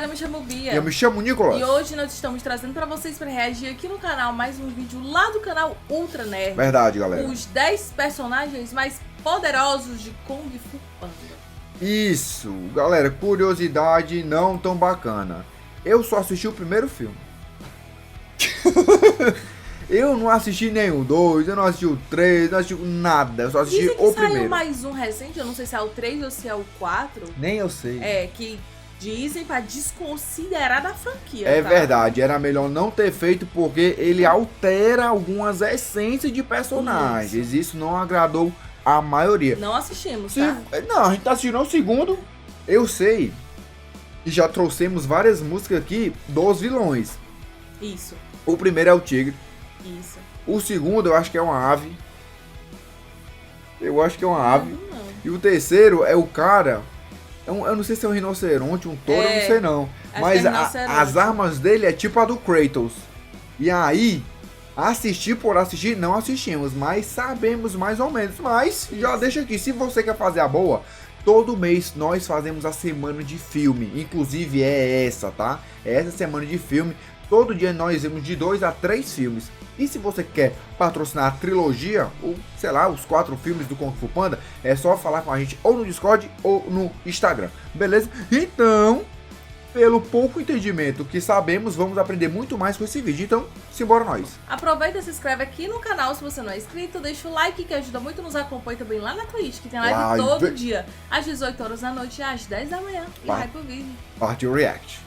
rapaziada, eu me chamo Bia. E eu me chamo Nicolas. E hoje nós estamos trazendo pra vocês, pra reagir aqui no canal, mais um vídeo lá do canal Ultra Nerd. Verdade, galera. Os 10 personagens mais poderosos de Kung Fu Panda. Isso, galera, curiosidade não tão bacana. Eu só assisti o primeiro filme. Eu não assisti nenhum, dois, eu não assisti o 3, não assisti nada, eu só assisti Dizem que o saiu primeiro. mais um recente, eu não sei se é o 3 ou se é o 4. Nem eu sei. É, que dizem pra desconsiderar da franquia. É tá? verdade, era melhor não ter feito porque ele altera algumas essências de personagens. Isso não agradou a maioria. Não assistimos, Se- tá? Não, a gente tá assistindo o segundo. Eu sei. E já trouxemos várias músicas aqui dos vilões. Isso, O primeiro é o tigre. isso. O segundo eu acho que é uma ave. Eu acho que é uma ave. Não. E o terceiro é o cara. Eu não sei se é um rinoceronte, um touro, eu não sei não. Acho Mas que é rinoceronte. as armas dele é tipo a do Kratos. E aí, assistir por assistir, não assistimos, mas sabemos mais ou menos. Mas já deixa aqui, se você quer fazer a boa, todo mês nós fazemos a semana de filme. Inclusive é essa, tá? É essa semana de filme. Todo dia nós vemos de 2 a 3 filmes. E se você quer patrocinar a trilogia, ou sei lá, os 4 filmes do Kung Fu Panda, é só falar com a gente ou no Discord ou no Instagram, beleza? Então, pelo pouco entendimento que sabemos, vamos aprender muito mais com esse vídeo. Então, simbora nós. Aproveita e se inscreve aqui no canal se você não é inscrito. Deixa o like que ajuda muito. Nos acompanha também lá na Twitch, que tem live todo dia, às 18 horas da noite e às 10 da manhã. E vai pro vídeo. Partiu React.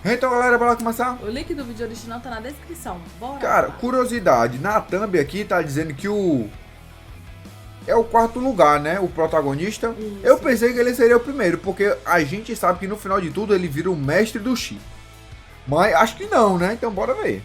Então, galera, bora começar? O link do vídeo original tá na descrição. Bora! Cara, lá. curiosidade, na thumb aqui tá dizendo que é o quarto lugar, né? O protagonista. Isso. Eu pensei que ele seria o primeiro, porque a gente sabe que no final de tudo ele vira o mestre do Chi. Mas acho que não, né? Então bora ver.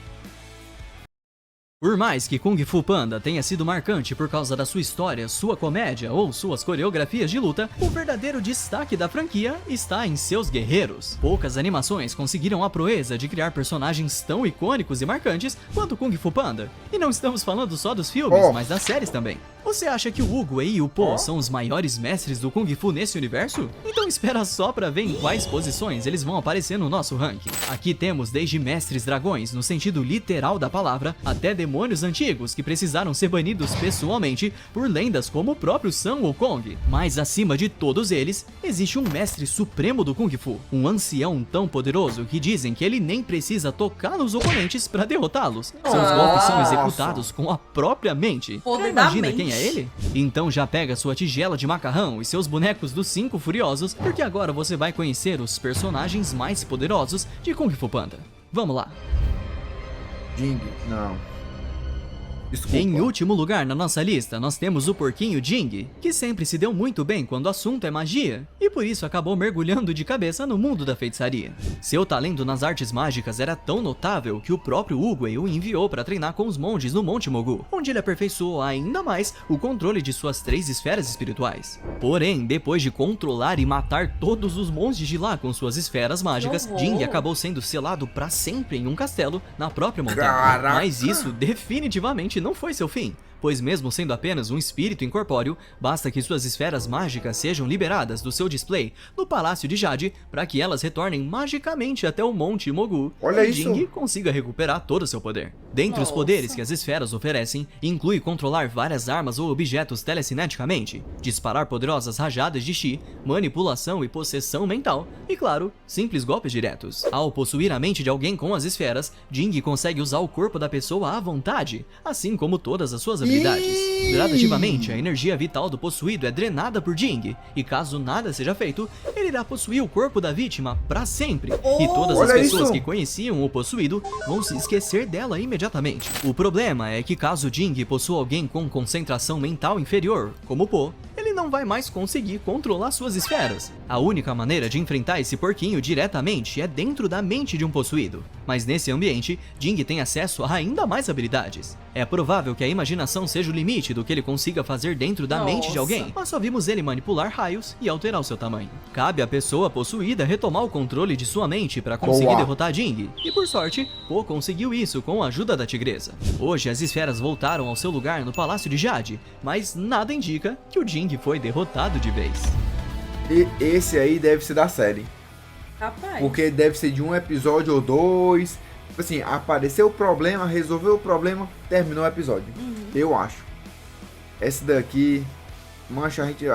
Por mais que Kung Fu Panda tenha sido marcante por causa da sua história, sua comédia ou suas coreografias de luta, o verdadeiro destaque da franquia está em seus guerreiros. Poucas animações conseguiram a proeza de criar personagens tão icônicos e marcantes quanto Kung Fu Panda. E não estamos falando só dos filmes, mas das séries também. Você acha que o Oogway e o Po são os maiores mestres do Kung Fu nesse universo? Então espera só pra ver em quais posições eles vão aparecer no nosso ranking. Aqui temos desde mestres dragões, no sentido literal da palavra, até demônios antigos que precisaram ser banidos pessoalmente por lendas como o próprio Sun Wukong. Mas acima de todos eles, existe um mestre supremo do Kung Fu, um ancião tão poderoso que dizem que ele nem precisa tocar nos oponentes pra derrotá-los. Seus golpes são executados com a própria mente. Poder Imagina da quem é ele? Então já pega sua tigela de macarrão e seus bonecos dos 5 furiosos, porque agora você vai conhecer os personagens mais poderosos de Kung Fu Panda. Vamos lá! Jing, não. Desculpa. Em último lugar na nossa lista, nós temos o porquinho Jing, que sempre se deu muito bem quando o assunto é magia, e por isso acabou mergulhando de cabeça no mundo da feitiçaria. Seu talento nas artes mágicas era tão notável que o próprio Oogway o enviou para treinar com os monges no Monte Mogu, onde ele aperfeiçoou ainda mais o controle de suas 3 esferas espirituais. Porém, depois de controlar e matar todos os monges de lá com suas esferas mágicas, Jing acabou sendo selado para sempre em um castelo na própria montanha. Caraca. Mas isso definitivamente não foi seu fim, pois mesmo sendo apenas um espírito incorpóreo, basta que suas esferas mágicas sejam liberadas do seu display no Palácio de Jade para que elas retornem magicamente até o Monte Mogu Olha e isso. Jing consiga recuperar todo o seu poder. Dentre os poderes que as esferas oferecem, inclui controlar várias armas ou objetos telecineticamente, disparar poderosas rajadas de chi, manipulação e possessão mental, e claro, simples golpes diretos. Ao possuir a mente de alguém com as esferas, Jing consegue usar o corpo da pessoa à vontade, assim como todas as suas habilidades. Gradativamente, a energia vital do possuído é drenada por Jing, e caso nada seja feito, ele irá possuir o corpo da vítima para sempre, e todas as olha pessoas isso. que conheciam o possuído vão se esquecer dela imediatamente. O problema é que caso Jing possua alguém com concentração mental inferior, como Po, ele não vai mais conseguir controlar suas esferas. A única maneira de enfrentar esse porquinho diretamente é dentro da mente de um possuído. Mas nesse ambiente, Jing tem acesso a ainda mais habilidades. É provável que a imaginação seja o limite do que ele consiga fazer dentro da mente de alguém, mas só vimos ele manipular raios e alterar o seu tamanho. Cabe à pessoa possuída retomar o controle de sua mente para conseguir Boa. derrotar Jing, e por sorte, Po conseguiu isso com a ajuda da tigresa. Hoje as esferas voltaram ao seu lugar no Palácio de Jade, mas nada indica que o Jing foi derrotado de vez. E esse aí deve ser da série. Capaz. Porque deve ser de um episódio ou dois. Tipo assim, apareceu o problema, resolveu o problema, terminou o episódio. Eu acho. Esse daqui, mancha, a gente é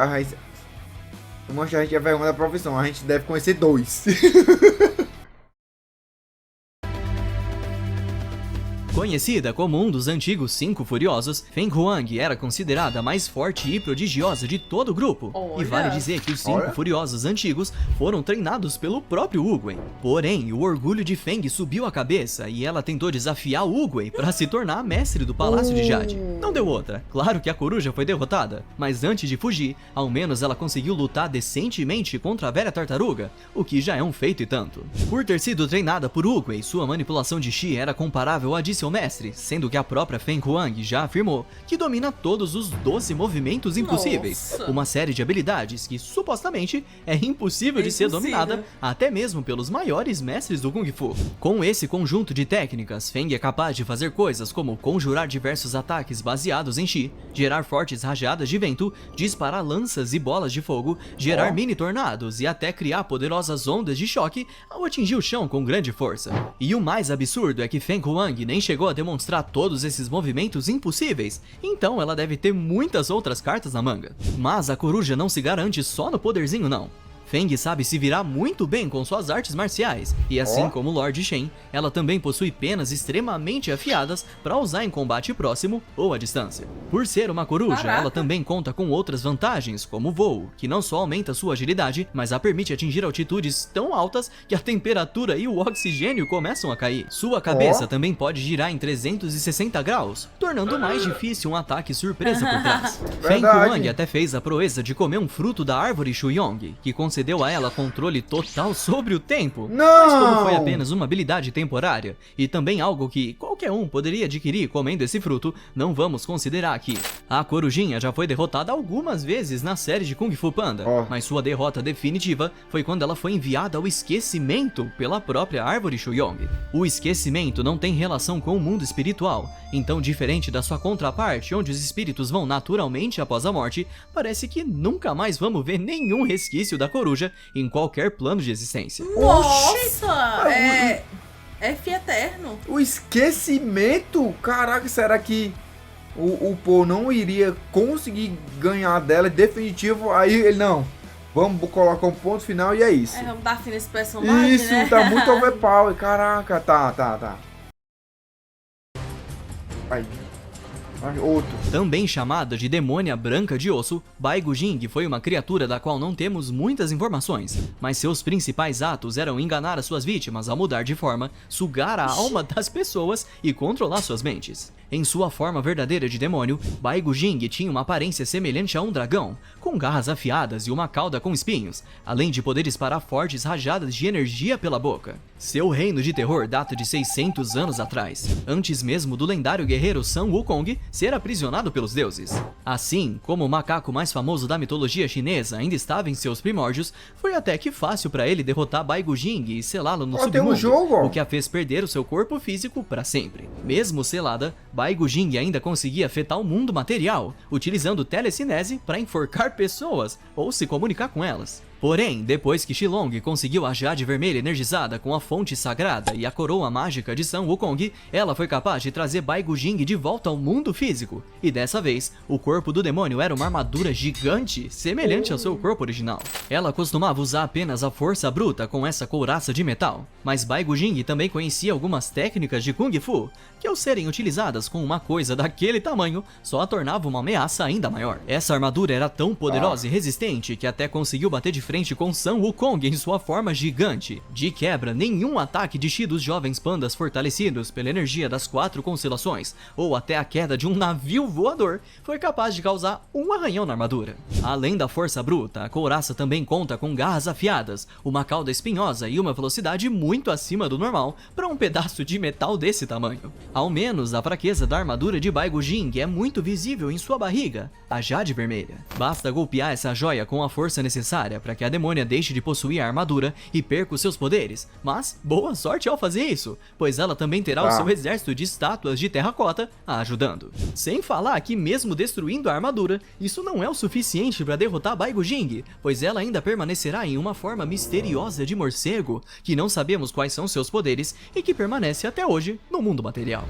vergonha da profissão. A gente deve conhecer 2. Conhecida como um dos antigos 5 Furiosos, Feng Huang era considerada a mais forte e prodigiosa de todo o grupo. Olha. E vale dizer que os 5 Furiosos antigos foram treinados pelo próprio Wu-Wei. Porém, o orgulho de Feng subiu a cabeça e ela tentou desafiar o Wu-Wei para se tornar a mestre do Palácio de Jade. Não deu outra. Claro que a coruja foi derrotada, mas antes de fugir, ao menos ela conseguiu lutar decentemente contra a velha tartaruga, o que já é um feito e tanto. Por ter sido treinada por Wu-Wei, sua manipulação de Chi era comparável à de seu mestre, sendo que a própria Feng Huang já afirmou que domina todos os 12 movimentos impossíveis, uma série de habilidades que supostamente é impossível de ser dominada até mesmo pelos maiores mestres do Kung Fu. Com esse conjunto de técnicas, Feng é capaz de fazer coisas como conjurar diversos ataques baseados em Chi, gerar fortes rajadas de vento, disparar lanças e bolas de fogo, gerar mini tornados e até criar poderosas ondas de choque ao atingir o chão com grande força. E o mais absurdo é que Feng Huang nem chegou a demonstrar todos esses movimentos impossíveis, então ela deve ter muitas outras cartas na manga. Mas a coruja não se garante só no poderzinho não. Feng sabe se virar muito bem com suas artes marciais, e assim como Lord Shen, ela também possui penas extremamente afiadas para usar em combate próximo ou à distância. Por ser uma coruja, ela também conta com outras vantagens, como o voo, que não só aumenta sua agilidade, mas a permite atingir altitudes tão altas que a temperatura e o oxigênio começam a cair. Sua cabeça também pode girar em 360 graus, tornando mais difícil um ataque surpresa por trás. Feng Huang até fez a proeza de comer um fruto da árvore Shuyong, que concedeu a ela controle total sobre o tempo. Mas como foi apenas uma habilidade temporária, e também algo que qualquer um poderia adquirir comendo esse fruto, não vamos considerar aqui. A corujinha já foi derrotada algumas vezes na série de Kung Fu Panda, mas sua derrota definitiva foi quando ela foi enviada ao esquecimento pela própria árvore Shuyong. O esquecimento não tem relação com o mundo espiritual, então diferente da sua contraparte, onde os espíritos vão naturalmente após a morte, parece que nunca mais vamos ver nenhum resquício da coruja em qualquer plano de existência. Nossa! É F eterno. O esquecimento? Caraca, será que o Paul não iria conseguir ganhar dela definitivo? Aí ele, não, vamos colocar um ponto final e é isso. Vamos dar fim nesse personagem, isso, né? tá muito overpower. Caraca, tá. Aí. Outro. Também chamada de Demônia Branca de Osso, Baigu Jing foi uma criatura da qual não temos muitas informações, mas seus principais atos eram enganar as suas vítimas ao mudar de forma, sugar a alma das pessoas e controlar suas mentes. Em sua forma verdadeira de demônio, Baigu Jing tinha uma aparência semelhante a um dragão, com garras afiadas e uma cauda com espinhos, além de poder disparar fortes rajadas de energia pela boca. Seu reino de terror data de 600 anos atrás, antes mesmo do lendário guerreiro Sun Wukong ser aprisionado pelos deuses. Assim, como o macaco mais famoso da mitologia chinesa ainda estava em seus primórdios, foi até que fácil para ele derrotar Baigu Jing e selá-lo no submundo, o que a fez perder o seu corpo físico para sempre. Mesmo selada, Baigu Jing ainda conseguia afetar o mundo material, utilizando telecinese para enforcar pessoas ou se comunicar com elas. Porém, depois que Shilong conseguiu a Jade Vermelha energizada com a fonte sagrada e a coroa mágica de Sun Wukong, ela foi capaz de trazer Baigu Jing de volta ao mundo físico. E dessa vez, o corpo do demônio era uma armadura gigante, semelhante ao seu corpo original. Ela costumava usar apenas a força bruta com essa couraça de metal, mas Baigu Jing também conhecia algumas técnicas de Kung Fu, que ao serem utilizadas com uma coisa daquele tamanho, só a tornava uma ameaça ainda maior. Essa armadura era tão poderosa e resistente que até conseguiu bater de frente com Sun Wukong em sua forma gigante. De quebra, nenhum ataque de Chi dos jovens pandas fortalecidos pela energia das 4 constelações, ou até a queda de um navio voador, foi capaz de causar um arranhão na armadura. Além da força bruta, a couraça também conta com garras afiadas, uma cauda espinhosa e uma velocidade muito acima do normal para um pedaço de metal desse tamanho. Ao menos a fraqueza da armadura de Baigu Jing é muito visível em sua barriga, a Jade Vermelha. Basta golpear essa joia com a força necessária para que que a demônia deixe de possuir a armadura e perca os seus poderes, mas boa sorte ao fazer isso, pois ela também terá o seu exército de estátuas de terracota a ajudando. Sem falar que mesmo destruindo a armadura, isso não é o suficiente para derrotar Baigu Jing, pois ela ainda permanecerá em uma forma misteriosa de morcego, que não sabemos quais são seus poderes e que permanece até hoje no mundo material.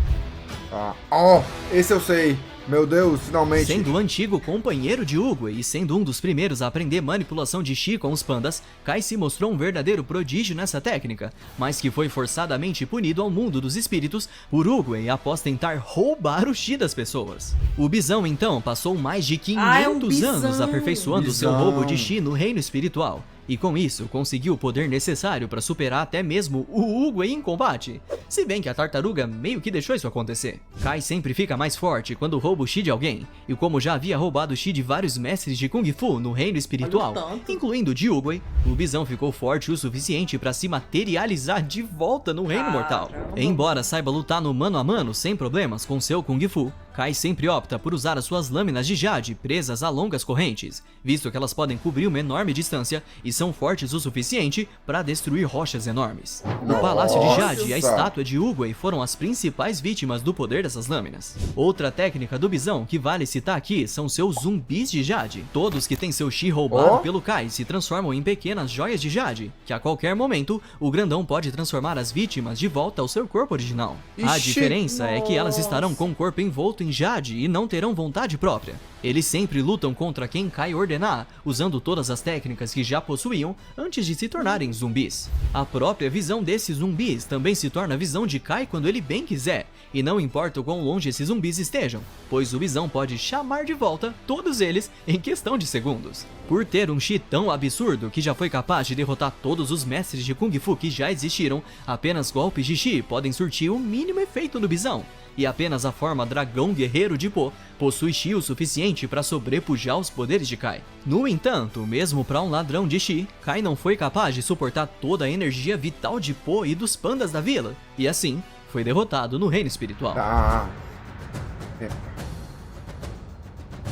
Esse eu sei. Meu Deus, finalmente. Sendo o antigo companheiro de Oogway e sendo um dos primeiros a aprender manipulação de Chi com os pandas, Kai se mostrou um verdadeiro prodígio nessa técnica, mas que foi forçadamente punido ao mundo dos espíritos por Oogway após tentar roubar o Chi das pessoas. O Bisão então passou mais de 500 anos aperfeiçoando seu roubo de Chi no reino espiritual. E com isso, conseguiu o poder necessário para superar até mesmo o Oogway em combate. Se bem que a tartaruga meio que deixou isso acontecer. Kai sempre fica mais forte quando rouba o Chi de alguém, e como já havia roubado o Chi de vários mestres de Kung Fu no reino espiritual, incluindo de Oogway, o Bisão ficou forte o suficiente para se materializar de volta no reino mortal. Embora saiba lutar no mano a mano sem problemas com seu Kung Fu, Kai sempre opta por usar as suas lâminas de jade presas a longas correntes, visto que elas podem cobrir uma enorme distância e são fortes o suficiente para destruir rochas enormes. O Palácio de Jade e a estátua de Oogway foram as principais vítimas do poder dessas lâminas. Outra técnica do Bisão que vale citar aqui são seus zumbis de Jade. Todos que têm seu Chi roubado pelo Kai se transformam em pequenas joias de Jade, que a qualquer momento o grandão pode transformar as vítimas de volta ao seu corpo original. A diferença é que elas estarão com o corpo envolto em Jade e não terão vontade própria. Eles sempre lutam contra quem Kai ordenar, usando todas as técnicas que já possuíam antes de se tornarem zumbis. A própria visão desses zumbis também se torna a visão de Kai quando ele bem quiser, e não importa o quão longe esses zumbis estejam, pois o Bisão pode chamar de volta todos eles em questão de segundos. Por ter um Chi tão absurdo que já foi capaz de derrotar todos os mestres de Kung Fu que já existiram, apenas golpes de Chi podem surtir o mínimo efeito no Bisão. E apenas a forma dragão guerreiro de Po possui Chi o suficiente para sobrepujar os poderes de Kai. No entanto, mesmo para um ladrão de Chi, Kai não foi capaz de suportar toda a energia vital de Po e dos pandas da vila, e assim, foi derrotado no reino espiritual.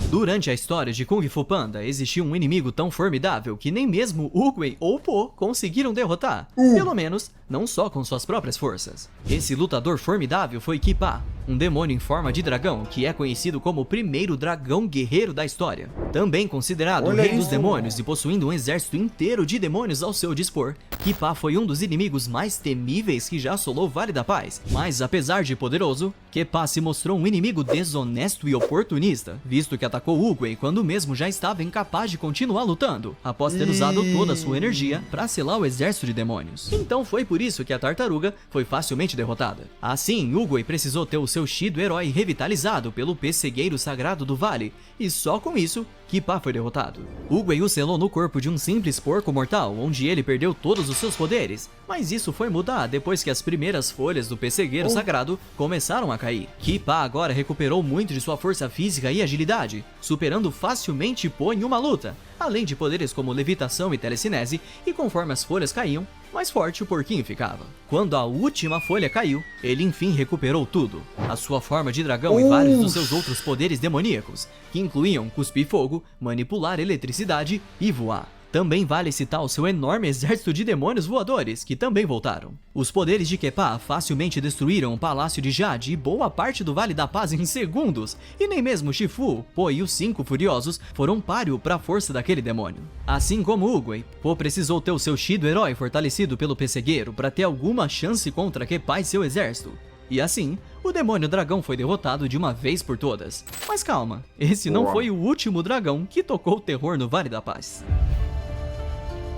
Durante a história de Kung Fu Panda, existiu um inimigo tão formidável que nem mesmo Oogway ou Po conseguiram derrotar, pelo menos não só com suas próprias forças. Esse lutador formidável foi Kippa, um demônio em forma de dragão que é conhecido como o primeiro dragão guerreiro da história. Também considerado o rei dos demônios e possuindo um exército inteiro de demônios ao seu dispor, Kippa foi um dos inimigos mais temíveis que já assolou o Vale da Paz. Mas apesar de poderoso, Kippa se mostrou um inimigo desonesto e oportunista, visto que atacou Oogway quando mesmo já estava incapaz de continuar lutando, após ter usado toda a sua energia para selar o exército de demônios. Então foi por isso que a tartaruga foi facilmente derrotada. Assim, Oogway precisou ter o seu Chi do herói revitalizado pelo pessegueiro sagrado do vale, e só com isso, Kippa foi derrotado. Oogway o selou no corpo de um simples porco mortal, onde ele perdeu todos os seus poderes, mas isso foi mudar depois que as primeiras folhas do pessegueiro sagrado começaram a cair. Kippa agora recuperou muito de sua força física e agilidade, superando facilmente Po em uma luta, além de poderes como levitação e telecinese, e conforme as folhas caíam, mais forte o porquinho ficava. Quando a última folha caiu, ele enfim recuperou tudo. A sua forma de dragão e vários dos seus outros poderes demoníacos, que incluíam cuspir fogo, manipular eletricidade e voar. Também vale citar o seu enorme exército de demônios voadores, que também voltaram. Os poderes de Keppa facilmente destruíram o Palácio de Jade e boa parte do Vale da Paz em segundos, e nem mesmo Shifu, Po e os 5 Furiosos foram páreo para a força daquele demônio. Assim como Oogway, Po precisou ter o seu Chi do herói fortalecido pelo pessegueiro para ter alguma chance contra Keppa e seu exército. E assim, o demônio dragão foi derrotado de uma vez por todas. Mas calma, esse não foi o último dragão que tocou o terror no Vale da Paz.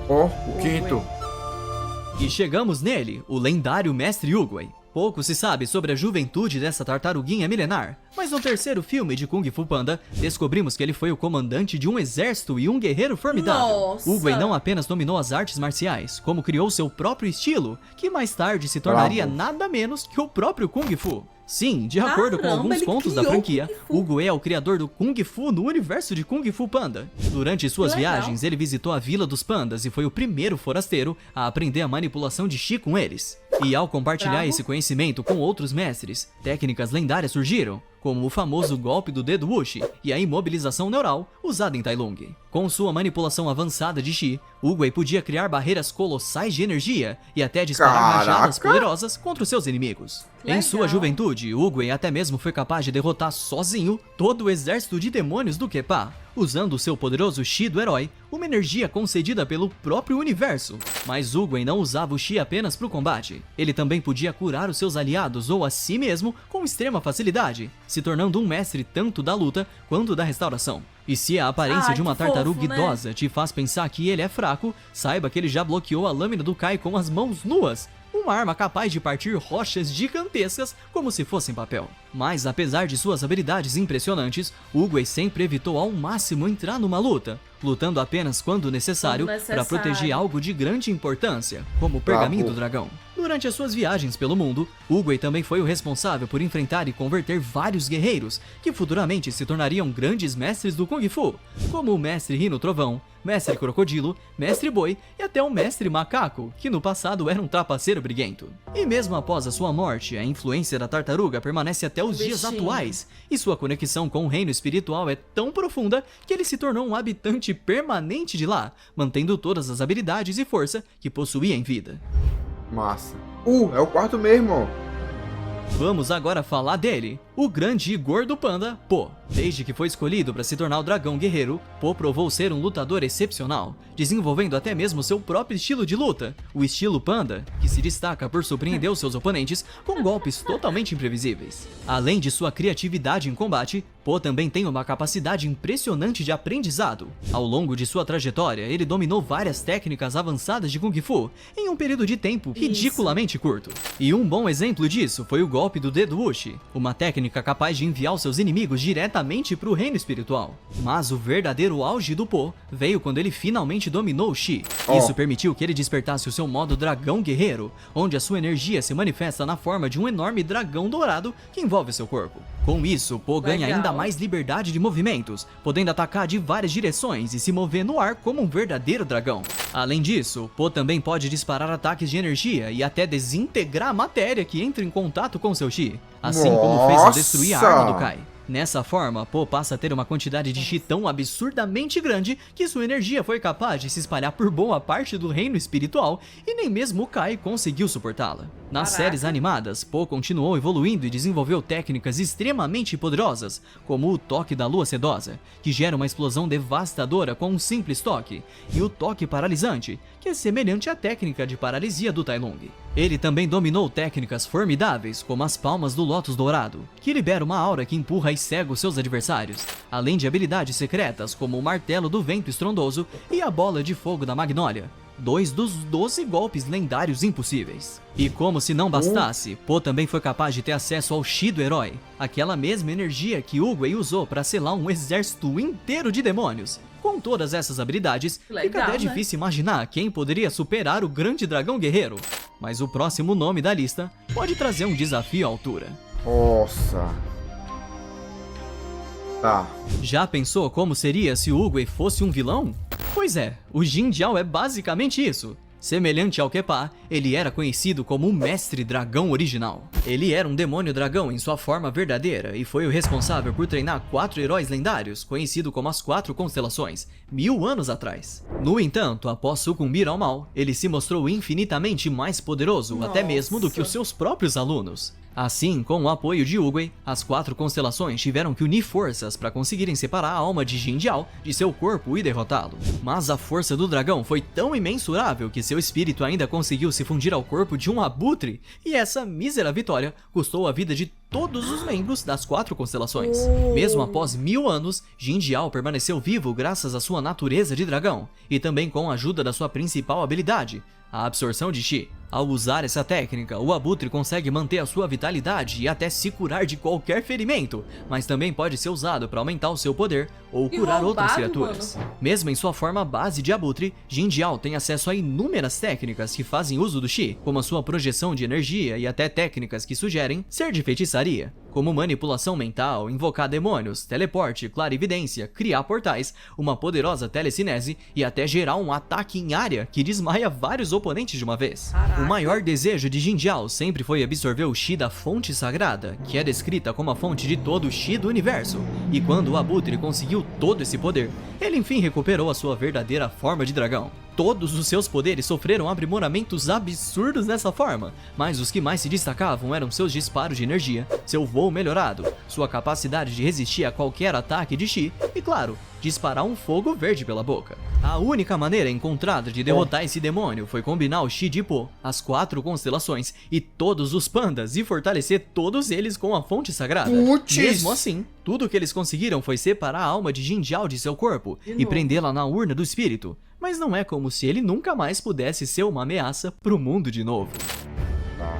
O quinto. E chegamos nele, o lendário Mestre Oogway. Pouco se sabe sobre a juventude dessa tartaruguinha milenar, mas no terceiro filme de Kung Fu Panda, descobrimos que ele foi o comandante de um exército e um guerreiro formidável. Oogway não apenas dominou as artes marciais, como criou seu próprio estilo, que mais tarde se tornaria nada menos que o próprio Kung Fu. Sim, de acordo com alguns contos da franquia, Oogway é o criador do Kung Fu no universo de Kung Fu Panda. Durante suas viagens, ele visitou a Vila dos Pandas e foi o primeiro forasteiro a aprender a manipulação de Chi com eles. E ao compartilhar esse conhecimento com outros mestres, técnicas lendárias surgiram, como o famoso golpe do dedo Wuxi e a imobilização neural usada em Tai Lung. Com sua manipulação avançada de Qi, Oogway podia criar barreiras colossais de energia e até disparar rajadas poderosas contra os seus inimigos. Legal. Em sua juventude, Oogway até mesmo foi capaz de derrotar sozinho todo o exército de demônios do Kepa, usando o seu poderoso Qi do herói, uma energia concedida pelo próprio universo. Mas Oogway não usava o Qi apenas para o combate. Ele também podia curar os seus aliados ou a si mesmo com extrema facilidade, se tornando um mestre tanto da luta quanto da restauração. E se a aparência de uma tartaruga idosa te faz pensar que ele é fraco, saiba que ele já bloqueou a lâmina do Kai com as mãos nuas. Uma arma capaz de partir rochas gigantescas como se fossem papel. Mas apesar de suas habilidades impressionantes, Oogway sempre evitou ao máximo entrar numa luta, lutando apenas quando necessário para proteger algo de grande importância, como o pergaminho do dragão. Durante as suas viagens pelo mundo, Oogway também foi o responsável por enfrentar e converter vários guerreiros, que futuramente se tornariam grandes mestres do Kung Fu, como o Mestre Rino Trovão, Mestre Crocodilo, Mestre Boi e até o Mestre Macaco, que no passado era um trapaceiro briguento. E mesmo após a sua morte, a influência da tartaruga permanece até os dias atuais, e sua conexão com o reino espiritual é tão profunda que ele se tornou um habitante permanente de lá, mantendo todas as habilidades e força que possuía em vida. Massa. É o quarto mesmo. Vamos agora falar dele, o grande e gordo panda, Po. Desde que foi escolhido para se tornar o dragão guerreiro, Po provou ser um lutador excepcional, desenvolvendo até mesmo seu próprio estilo de luta, o estilo panda, que se destaca por surpreender os seus oponentes com golpes totalmente imprevisíveis. Além de sua criatividade em combate, Po também tem uma capacidade impressionante de aprendizado. Ao longo de sua trajetória, ele dominou várias técnicas avançadas de Kung Fu em um período de tempo ridiculamente curto. E um bom exemplo disso foi o golpe do dedo Wuxi, uma técnica capaz de enviar os seus inimigos diretamente para o reino espiritual. Mas o verdadeiro auge do Po veio quando ele finalmente dominou o Qi. Isso permitiu que ele despertasse o seu modo dragão guerreiro, onde a sua energia se manifesta na forma de um enorme dragão dourado que envolve seu corpo. Com isso, Po ganha ainda mais liberdade de movimentos, podendo atacar de várias direções e se mover no ar como um verdadeiro dragão. Além disso, Po também pode disparar ataques de energia e até desintegrar a matéria que entra em contato com seu Qi, assim como fez ao destruir a arma do Kai. Nessa forma, Po passa a ter uma quantidade de Qi tão absurdamente grande que sua energia foi capaz de se espalhar por boa parte do reino espiritual e nem mesmo o Kai conseguiu suportá-la. Nas séries animadas, Po continuou evoluindo e desenvolveu técnicas extremamente poderosas, como o toque da lua sedosa, que gera uma explosão devastadora com um simples toque, e o toque paralisante, que é semelhante à técnica de paralisia do Tai Lung. Ele também dominou técnicas formidáveis, como as palmas do Lótus Dourado, que libera uma aura que empurra e cega os seus adversários, além de habilidades secretas como o Martelo do Vento Estrondoso e a Bola de Fogo da Magnólia, 2 dos 12 golpes lendários impossíveis. E como se não bastasse, Po também foi capaz de ter acesso ao Qi do herói, aquela mesma energia que Oogway usou para selar um exército inteiro de demônios. Com todas essas habilidades, fica até difícil imaginar quem poderia superar o grande dragão guerreiro. Mas o próximo nome da lista pode trazer um desafio à altura. Nossa. Tá. Já pensou como seria se o Oogway fosse um vilão? Pois é, o Jin Jiao é basicamente isso. Semelhante ao Kepa, ele era conhecido como o Mestre Dragão original. Ele era um demônio dragão em sua forma verdadeira e foi o responsável por treinar 4 heróis lendários, conhecido como as 4 constelações, 1000 anos atrás. No entanto, após sucumbir ao mal, ele se mostrou infinitamente mais poderoso, até mesmo do que os seus próprios alunos. Assim, com o apoio de Oogway, as 4 constelações tiveram que unir forças para conseguirem separar a alma de Jin Jiao de seu corpo e derrotá-lo. Mas a força do dragão foi tão imensurável que seu espírito ainda conseguiu se fundir ao corpo de um abutre, e essa mísera vitória custou a vida de todos os membros das 4 constelações. Mesmo após 1000 anos, Jin Jiao permaneceu vivo graças à sua natureza de dragão, e também com a ajuda da sua principal habilidade, a absorção de Qi. Ao usar essa técnica, o abutre consegue manter a sua vitalidade e até se curar de qualquer ferimento, mas também pode ser usado para aumentar o seu poder ou curar outras criaturas. Mesmo em sua forma base de abutre, Jin Jiao tem acesso a inúmeras técnicas que fazem uso do Qi, como a sua projeção de energia e até técnicas que sugerem ser de feitiçaria feitiçaria, como manipulação mental, invocar demônios, teleporte, clarividência, criar portais, uma poderosa telecinese e até gerar um ataque em área que desmaia vários oponentes de uma vez. Caraca. O maior desejo de Jin Jiao sempre foi absorver o Chi da fonte sagrada, que é descrita como a fonte de todo o Chi do universo. E quando o Abutre conseguiu todo esse poder, ele enfim recuperou a sua verdadeira forma de dragão. Todos os seus poderes sofreram aprimoramentos absurdos dessa forma, mas os que mais se destacavam eram seus disparos de energia, seu voo melhorado, sua capacidade de resistir a qualquer ataque de Chi e, claro, disparar um fogo verde pela boca. A única maneira encontrada de derrotar esse demônio foi combinar o Chi de Po, as 4 constelações e todos os pandas e fortalecer todos eles com a fonte sagrada. Putz! Mesmo assim, tudo o que eles conseguiram foi separar a alma de Jin Jiao de seu corpo e prendê-la na urna do espírito. Mas não é como se ele nunca mais pudesse ser uma ameaça pro mundo de novo. Tá.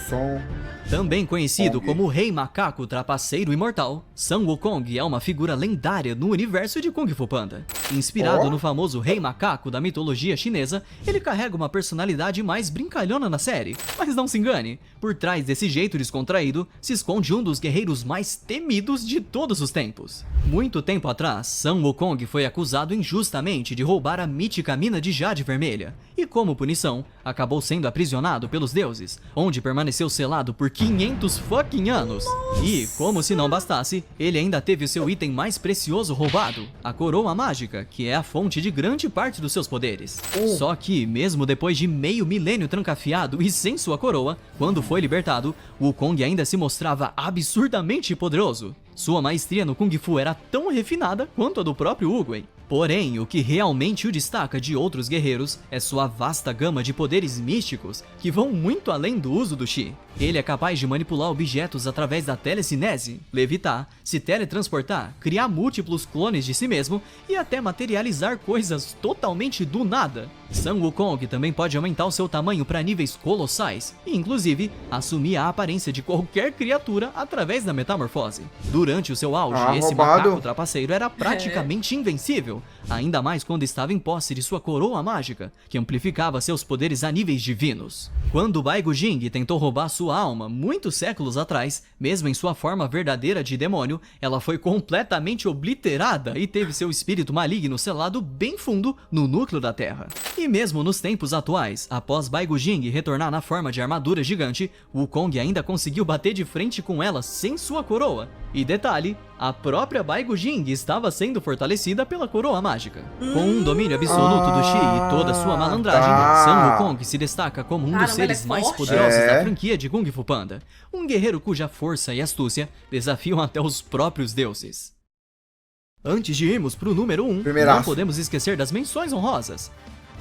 Som. Também conhecido Kong. como o Rei Macaco Trapaceiro Imortal, Sun Wukong é uma figura lendária no universo de Kung Fu Panda. Inspirado no famoso Rei Macaco da mitologia chinesa, ele carrega uma personalidade mais brincalhona na série. Mas não se engane, por trás desse jeito descontraído se esconde um dos guerreiros mais temidos de todos os tempos. Muito tempo atrás, Sun Wukong foi acusado injustamente de roubar a mítica mina de Jade Vermelha, e como punição, acabou sendo aprisionado pelos deuses, onde permaneceu selado por 500 fucking anos. E, como se não bastasse, ele ainda teve o seu item mais precioso roubado, a coroa mágica, que é a fonte de grande parte dos seus poderes. Só que, mesmo depois de meio milênio trancafiado e sem sua coroa, quando foi libertado, Wukong ainda se mostrava absurdamente poderoso. Sua maestria no Kung Fu era tão refinada quanto a do próprio Oogway. Porém, o que realmente o destaca de outros guerreiros é sua vasta gama de poderes místicos que vão muito além do uso do Chi. Ele é capaz de manipular objetos através da telecinese, levitar, se teletransportar, criar múltiplos clones de si mesmo e até materializar coisas totalmente do nada. Sun Wukong também pode aumentar o seu tamanho para níveis colossais e, inclusive, assumir a aparência de qualquer criatura através da metamorfose. Durante o seu auge, esse macaco trapaceiro era praticamente invencível, ainda mais quando estava em posse de sua coroa mágica, que amplificava seus poderes a níveis divinos. Quando Baigu Jing tentou roubar sua alma muitos séculos atrás, mesmo em sua forma verdadeira de demônio, ela foi completamente obliterada e teve seu espírito maligno selado bem fundo no núcleo da Terra. E mesmo nos tempos atuais, após Baigu Jing retornar na forma de armadura gigante, Wukong ainda conseguiu bater de frente com ela sem sua coroa. E detalhe, a própria Baigu Jing estava sendo fortalecida pela coroa mágica. Com um domínio absoluto do Chi e toda sua malandragem, Sun Wukong se destaca como um dos seres mais poderosos da franquia de Kung Fu Panda. Um guerreiro cuja força e astúcia desafiam até os próprios deuses. Antes de irmos pro número 1, não podemos esquecer das menções honrosas.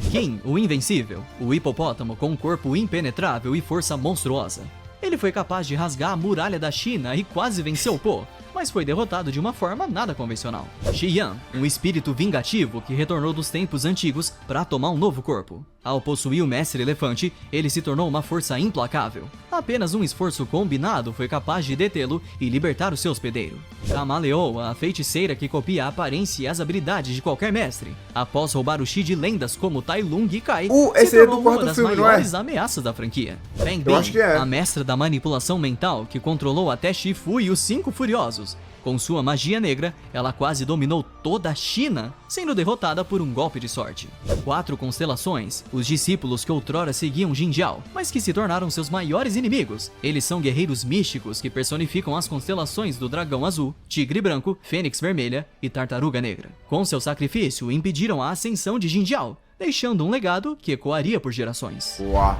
Qin, o Invencível, o hipopótamo com um corpo impenetrável e força monstruosa. Ele foi capaz de rasgar a muralha da China e quase venceu Po, mas foi derrotado de uma forma nada convencional. Shi Yan, um espírito vingativo que retornou dos tempos antigos para tomar um novo corpo. Ao possuir o Mestre Elefante, ele se tornou uma força implacável. Apenas um esforço combinado foi capaz de detê-lo e libertar o seu hospedeiro. Kamaleoa, a feiticeira que copia a aparência e as habilidades de qualquer mestre. Após roubar o Chi de lendas como Tai Lung e Kai, se tornou uma das maiores ameaças da franquia. Feng Bing, a mestra da manipulação mental que controlou até Shifu e os 5 Furiosos. Com sua magia negra, ela quase dominou toda a China, sendo derrotada por um golpe de sorte. 4 constelações, os discípulos que outrora seguiam Jin Jiao, mas que se tornaram seus maiores inimigos. Eles são guerreiros místicos que personificam as constelações do Dragão Azul, Tigre Branco, Fênix Vermelha e Tartaruga Negra. Com seu sacrifício, impediram a ascensão de Jin Jiao, deixando um legado que ecoaria por gerações. Uau.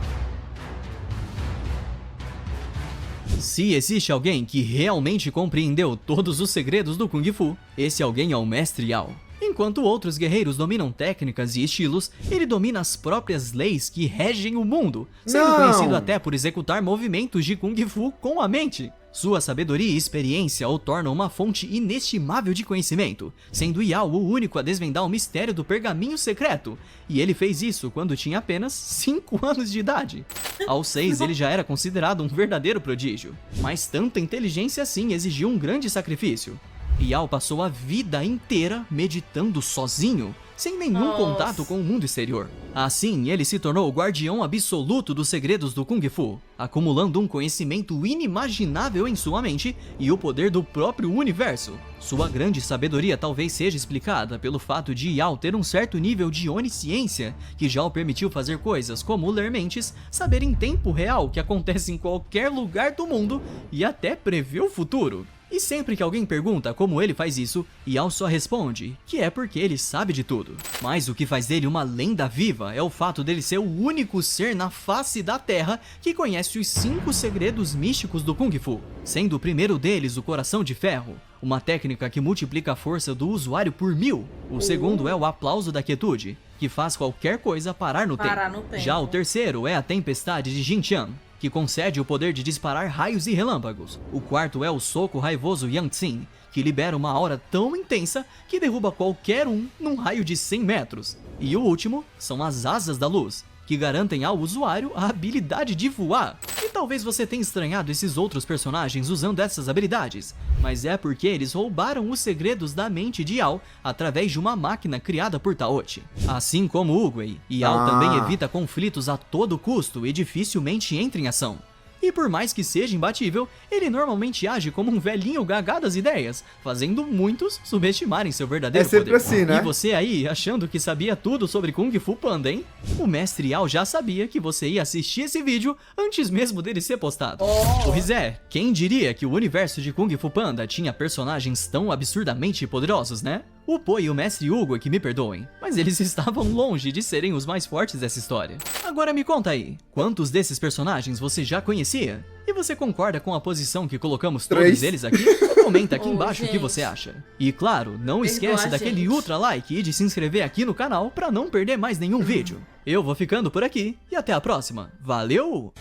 Se existe alguém que realmente compreendeu todos os segredos do Kung Fu, esse alguém é o Mestre Yao. Enquanto outros guerreiros dominam técnicas e estilos, ele domina as próprias leis que regem o mundo, sendo conhecido até por executar movimentos de Kung Fu com a mente. Sua sabedoria e experiência o tornam uma fonte inestimável de conhecimento, sendo Yao o único a desvendar o mistério do pergaminho secreto, e ele fez isso quando tinha apenas 5 anos de idade. Aos 6 ele já era considerado um verdadeiro prodígio, mas tanta inteligência assim exigiu um grande sacrifício. Yao passou a vida inteira meditando sozinho, sem nenhum contato com o mundo exterior. Assim, ele se tornou o guardião absoluto dos segredos do Kung Fu, acumulando um conhecimento inimaginável em sua mente e o poder do próprio universo. Sua grande sabedoria talvez seja explicada pelo fato de Yao ter um certo nível de onisciência, que já o permitiu fazer coisas como ler mentes, saber em tempo real o que acontece em qualquer lugar do mundo e até prever o futuro. E sempre que alguém pergunta como ele faz isso, Yao só responde que é porque ele sabe de tudo. Mas o que faz dele uma lenda viva é o fato dele ser o único ser na face da Terra que conhece os 5 segredos místicos do Kung Fu, sendo o primeiro deles o Coração de Ferro, uma técnica que multiplica a força do usuário por 1000. O segundo é o Aplauso da Quietude, que faz qualquer coisa parar no tempo. Já o terceiro é a Tempestade de Jinqian, que concede o poder de disparar raios e relâmpagos. O quarto é o Soco Raivoso Yangtze, que libera uma aura tão intensa que derruba qualquer um num raio de 100 metros. E o último são as Asas da Luz, que garantem ao usuário a habilidade de voar. E talvez você tenha estranhado esses outros personagens usando essas habilidades, mas é porque eles roubaram os segredos da mente de Yao através de uma máquina criada por Taochi. Assim como Oogway, Yao também evita conflitos a todo custo e dificilmente entra em ação. E por mais que seja imbatível, ele normalmente age como um velhinho gaga das ideias, fazendo muitos subestimarem seu verdadeiro poder. Assim, né? E você aí, achando que sabia tudo sobre Kung Fu Panda, hein? O mestre Yao já sabia que você ia assistir esse vídeo antes mesmo dele ser postado. Pois é, quem diria que o universo de Kung Fu Panda tinha personagens tão absurdamente poderosos, né? O Po e o mestre Hugo é que me perdoem, mas eles estavam longe de serem os mais fortes dessa história. Agora me conta aí, quantos desses personagens você já conhecia? E você concorda com a posição que colocamos todos eles aqui? Comenta aqui embaixo o que você acha. E claro, não esquece daquele ultra like e de se inscrever aqui no canal pra não perder mais nenhum vídeo. Eu vou ficando por aqui e até a próxima. Valeu!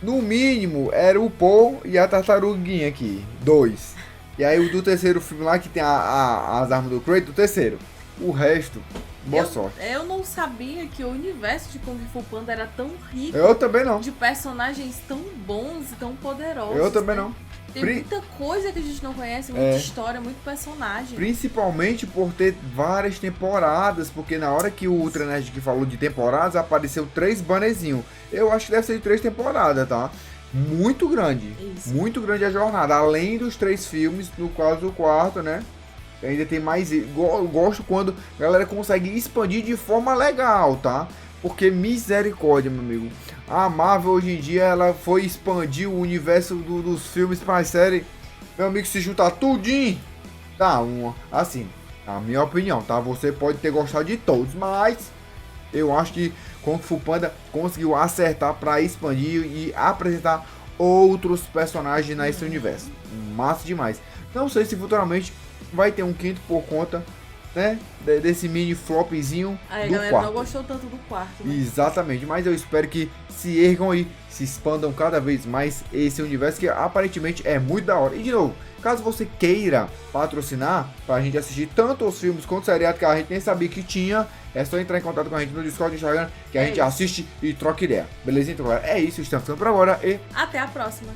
No mínimo, era o Po e a tartaruguinha aqui. 2. E aí o do terceiro filme lá, que tem as armas do Kratos, o terceiro. O resto, boa sorte. Eu não sabia que o universo de Kung Fu Panda era tão rico. Eu também não. De personagens tão bons e tão poderosos. Eu também não. Tem muita coisa que a gente não conhece, muita história, muito personagem. Principalmente por ter várias temporadas, porque na hora que o Ultra Nerd que falou de temporadas, apareceu 3 bannerzinhos. Eu acho que deve ser de 3 temporadas, tá? Muito grande. Isso. Muito grande a jornada. Além dos 3 filmes, no caso o quarto, né? Ainda tem mais. Eu gosto quando a galera consegue expandir de forma legal, tá? Porque misericórdia, meu amigo. A Marvel hoje em dia ela foi expandir o universo dos filmes para a série. Meu amigo, se juntar tudinho, tá assim, a minha opinião, tá? Você pode ter gostado de todos, mas eu acho que Kung Fu Panda conseguiu acertar para expandir e apresentar outros personagens nesse universo. Massa demais. Não sei se futuramente vai ter um quinto por conta, né, desse mini flopzinho aí, do galera quarto. Não gostou tanto do quarto, né? Exatamente, mas eu espero que se ergam aí, se expandam cada vez mais esse universo que aparentemente é muito da hora. E de novo, caso você queira patrocinar pra gente assistir tanto os filmes quanto o seriado que a gente nem sabia que tinha, é só entrar em contato com a gente no Discord e Instagram que a gente assiste e troca ideia. Beleza? Então, galera, é isso, estamos ficando por agora e até a próxima.